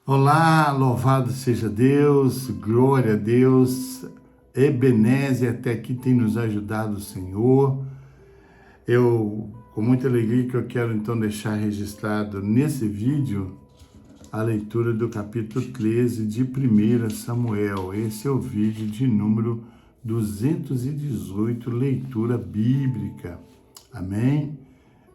Olá, louvado seja Deus, glória a Deus, Ebenezer, até aqui tem nos ajudado o Senhor. Com muita alegria que eu quero então deixar registrado nesse vídeo a leitura do capítulo 13 de 1 Samuel. Esse é o vídeo de número 218, leitura bíblica. Amém?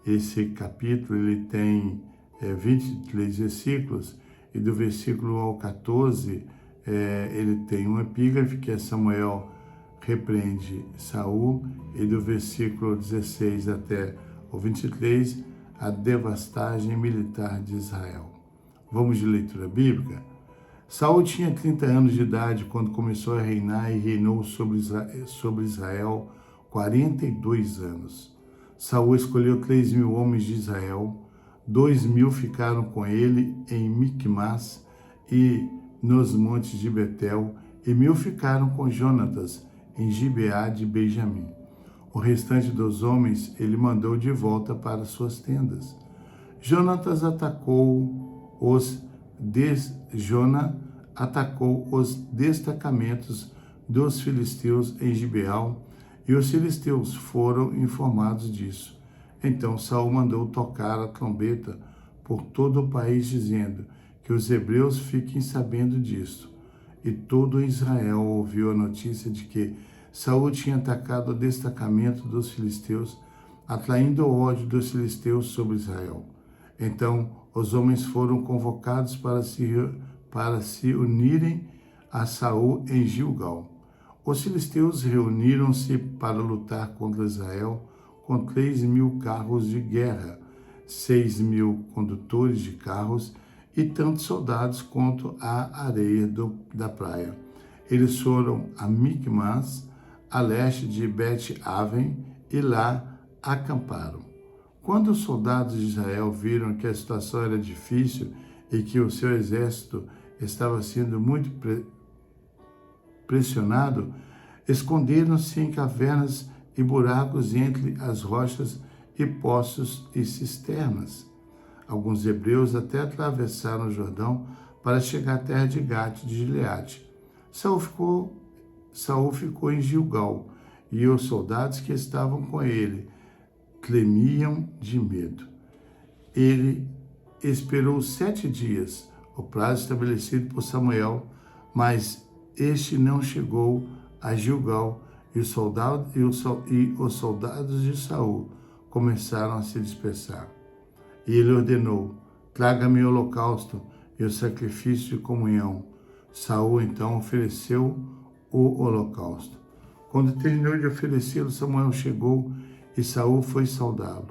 Esse capítulo ele tem 23 versículos, e do versículo ao 14, ele tem um epígrafe, que é Samuel repreende Saul, e do versículo 16 até o 23, a devastagem militar de Israel. Vamos de leitura bíblica? Saul tinha 30 anos de idade quando começou a reinar e reinou sobre Israel 42 anos. Saul escolheu 3.000 homens de Israel, 2.000 ficaram com ele em Micmas e nos montes de Betel, e 1.000 ficaram com Jonatas em Gibeá de Benjamim. O restante dos homens ele mandou de volta para suas tendas. Jonatas atacou os destacamentos dos filisteus em Gibeá, e os filisteus foram informados disso. Então Saul mandou tocar a trombeta por todo o país, dizendo que os hebreus fiquem sabendo disto. E todo Israel ouviu a notícia de que Saul tinha atacado o destacamento dos filisteus, atraindo o ódio dos filisteus sobre Israel. Então os homens foram convocados para se unirem a Saul em Gilgal. Os filisteus reuniram-se para lutar contra Israel com 3.000 carros de guerra, 6.000 condutores de carros e tantos soldados quanto a areia da praia. Eles foram a Micmas, a leste de Bet-Aven, e lá acamparam. Quando os soldados de Israel viram que a situação era difícil e que o seu exército estava sendo muito pressionado, esconderam-se em cavernas e buracos entre as rochas e poços e cisternas. Alguns hebreus até atravessaram o Jordão para chegar à terra de Gate de Gileade. Saul ficou em Gilgal, e os soldados que estavam com ele tremiam de medo. Ele esperou 7 dias, o prazo estabelecido por Samuel, mas este não chegou a Gilgal, e os soldados de Saul começaram a se dispersar. E ele ordenou: traga-me o holocausto e o sacrifício de comunhão. Saul então ofereceu o holocausto. Quando terminou de oferecê-lo, Samuel chegou e Saul foi saudá-lo.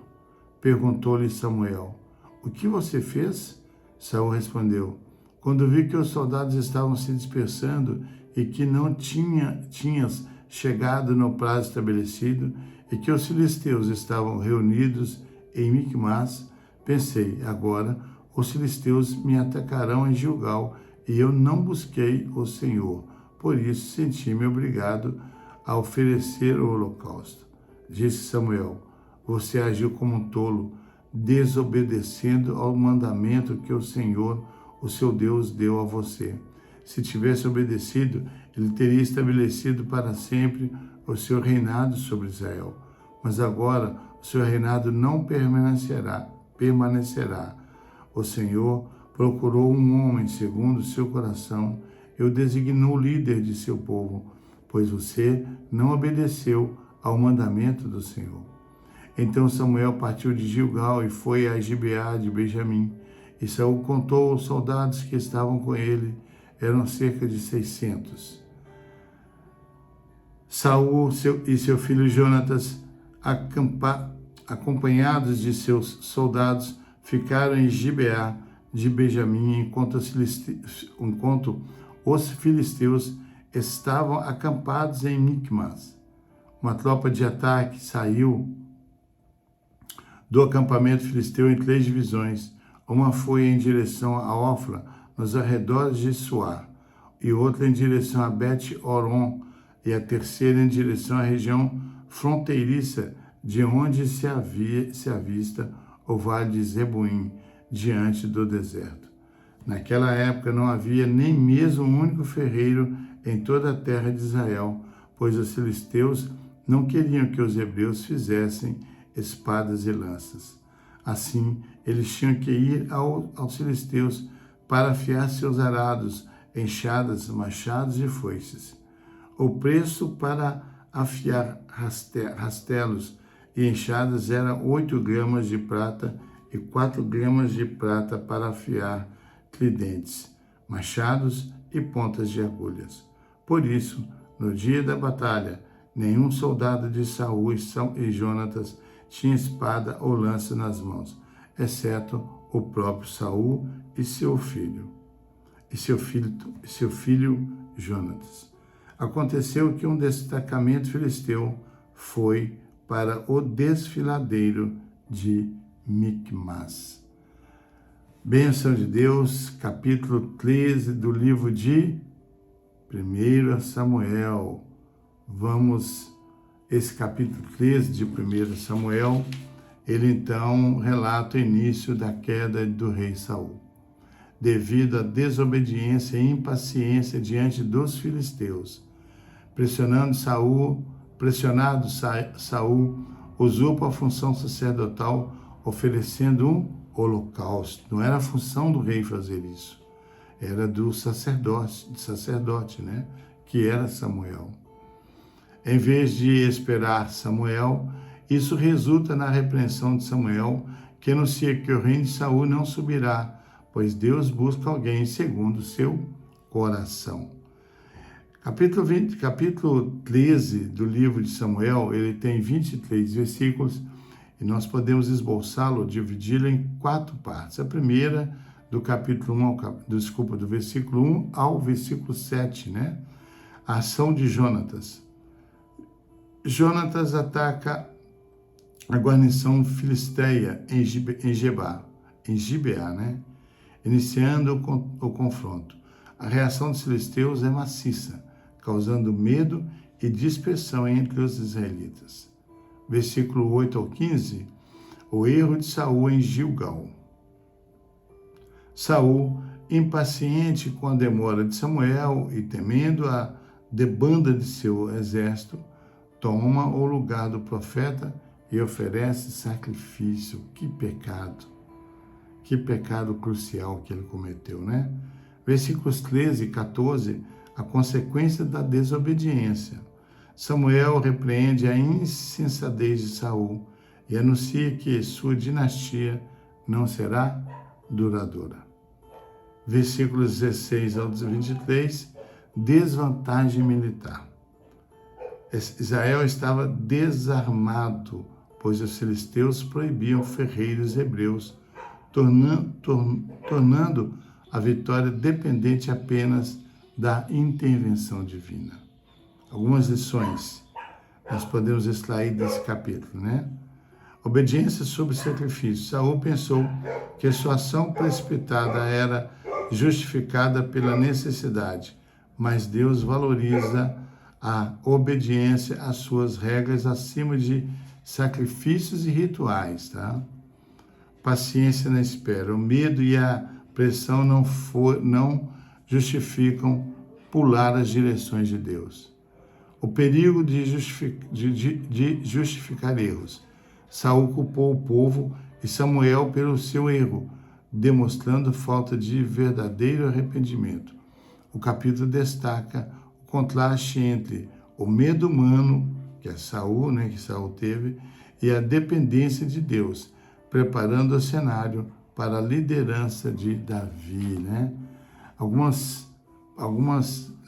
Perguntou-lhe Samuel: o que você fez? Saul respondeu: quando vi que os soldados estavam se dispersando e que não tinhas chegado no prazo estabelecido, e que os filisteus estavam reunidos em Micmas, pensei: agora os filisteus me atacarão em Gilgal, e eu não busquei o Senhor. Por isso senti-me obrigado a oferecer o holocausto. Disse Samuel: você agiu como um tolo, desobedecendo ao mandamento que o Senhor, o seu Deus, deu a você. Se tivesse obedecido, ele teria estabelecido para sempre o seu reinado sobre Israel. Mas agora o seu reinado não permanecerá. O Senhor procurou um homem segundo o seu coração e o designou líder de seu povo, pois você não obedeceu ao mandamento do Senhor. Então Samuel partiu de Gilgal e foi a Gibeá de Benjamim. E Saul contou os soldados que estavam com ele, eram cerca de 600. Saul e seu filho Jonatas, acompanhados de seus soldados, ficaram em Gibeá de Benjamim, enquanto os filisteus estavam acampados em Micmas. Uma tropa de ataque saiu do acampamento filisteu em 3 divisões. Uma foi em direção a Ofra, nos arredores de Suar, e outra em direção a Bet-Horon, e a terceira em direção à região fronteiriça, de onde se avista o vale de Zeboim, diante do deserto. Naquela época não havia nem mesmo um único ferreiro em toda a terra de Israel, pois os filisteus não queriam que os hebreus fizessem espadas e lanças. Assim, eles tinham que ir aos filisteus para afiar seus arados, enxadas, machados e foices. O preço para afiar rastelos e enxadas era 8 gramas de prata e 4 gramas de prata para afiar tridentes, machados e pontas de agulhas. Por isso, no dia da batalha, nenhum soldado de Saul e Jonatas tinha espada ou lança nas mãos, exceto o próprio Saul e seu filho Jonatas. Aconteceu que um destacamento filisteu foi para o desfiladeiro de Micmas. Bênção de Deus, capítulo 13 do livro de 1 Samuel. Esse capítulo 13 de 1 Samuel, ele então relata o início da queda do rei Saul, devido à desobediência e impaciência diante dos filisteus. Pressionado, Saul usurpa a função sacerdotal, oferecendo um holocausto. Não era a função do rei fazer isso, era do sacerdote, né? Que era Samuel. Em vez de esperar Samuel, isso resulta na repreensão de Samuel, que anuncia que o reino de Saul não subirá, pois Deus busca alguém segundo o seu coração. Capítulo 13 do livro de Samuel, ele tem 23 versículos, e nós podemos esboçá-lo, dividi-lo em 4 partes. A primeira, do versículo 1 ao versículo 7, né? A ação de Jonatas. Jonatas ataca a guarnição filisteia em Gibeá, né? Iniciando o confronto. A reação dos filisteus é maciça, causando medo e dispersão entre os israelitas. Versículo 8 ao 15, o erro de Saul em Gilgal. Saul, impaciente com a demora de Samuel e temendo a debanda de seu exército, toma o lugar do profeta e oferece sacrifício. Que pecado crucial que ele cometeu, né? Versículos 13 e 14, a consequência da desobediência. Samuel repreende a insensatez de Saul e anuncia que sua dinastia não será duradoura. Versículos 16 ao 23, desvantagem militar. Israel estava desarmado, pois os filisteus proibiam ferreiros hebreus, tornando a vitória dependente apenas da intervenção divina. Algumas lições nós podemos extrair desse capítulo, né? Obediência sobre sacrifício. Saul pensou que sua ação precipitada era justificada pela necessidade, mas Deus valoriza a obediência às suas regras acima de sacrifícios e rituais, tá? Paciência na espera. O medo e a pressão não justificam pular as direções de Deus. O perigo de justificar erros. Saul culpou o povo e Samuel pelo seu erro, demonstrando falta de verdadeiro arrependimento. O capítulo destaca o contraste entre o medo humano, que é Saul, né, que Saul teve, e a dependência de Deus, preparando o cenário para a liderança de Davi, né? Algumas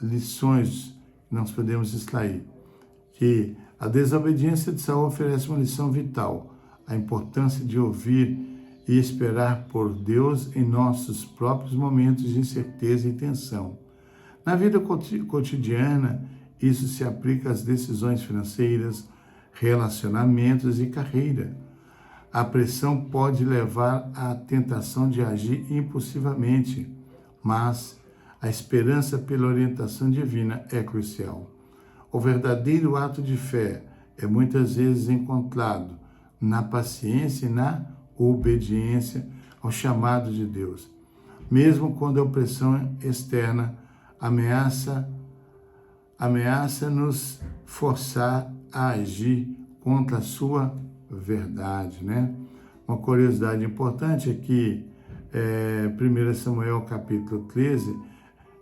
lições nós podemos extrair. Que a desobediência de Saul oferece uma lição vital, a importância de ouvir e esperar por Deus em nossos próprios momentos de incerteza e tensão. Na vida cotidiana, isso se aplica às decisões financeiras, relacionamentos e carreira. A pressão pode levar à tentação de agir impulsivamente, mas a esperança pela orientação divina é crucial. O verdadeiro ato de fé é muitas vezes encontrado na paciência e na obediência ao chamado de Deus. mesmo quando a opressão externa ameaça nos forçar a agir contra a sua verdade, né? Uma curiosidade importante é que 1 Samuel capítulo 13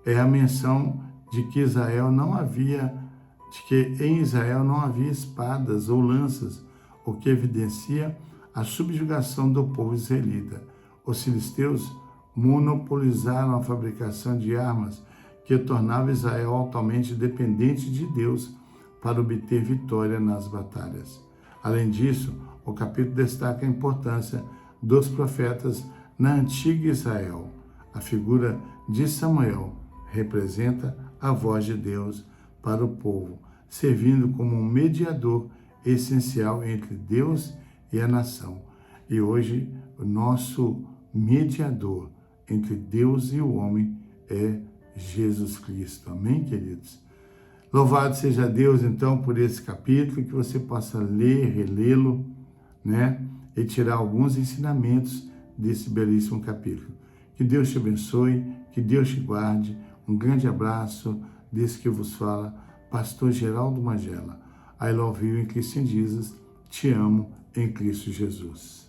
é a menção de que em Israel não havia espadas ou lanças, o que evidencia a subjugação do povo israelita. Os filisteus monopolizaram a fabricação de armas, que tornava Israel altamente dependente de Deus para obter vitória nas batalhas. Além disso, o capítulo destaca a importância dos profetas na antiga Israel. A figura de Samuel representa a voz de Deus para o povo, servindo como um mediador essencial entre Deus e a nação. E hoje, o nosso mediador entre Deus e o homem é Jesus Cristo. Amém, queridos? Louvado seja Deus, então, por esse capítulo, que você possa ler, relê-lo, né? E tirar alguns ensinamentos desse belíssimo capítulo. Que Deus te abençoe, que Deus te guarde. Um grande abraço desse que vos fala, Pastor Geraldo Magela. I love you in Christ Jesus. Te amo em Cristo Jesus.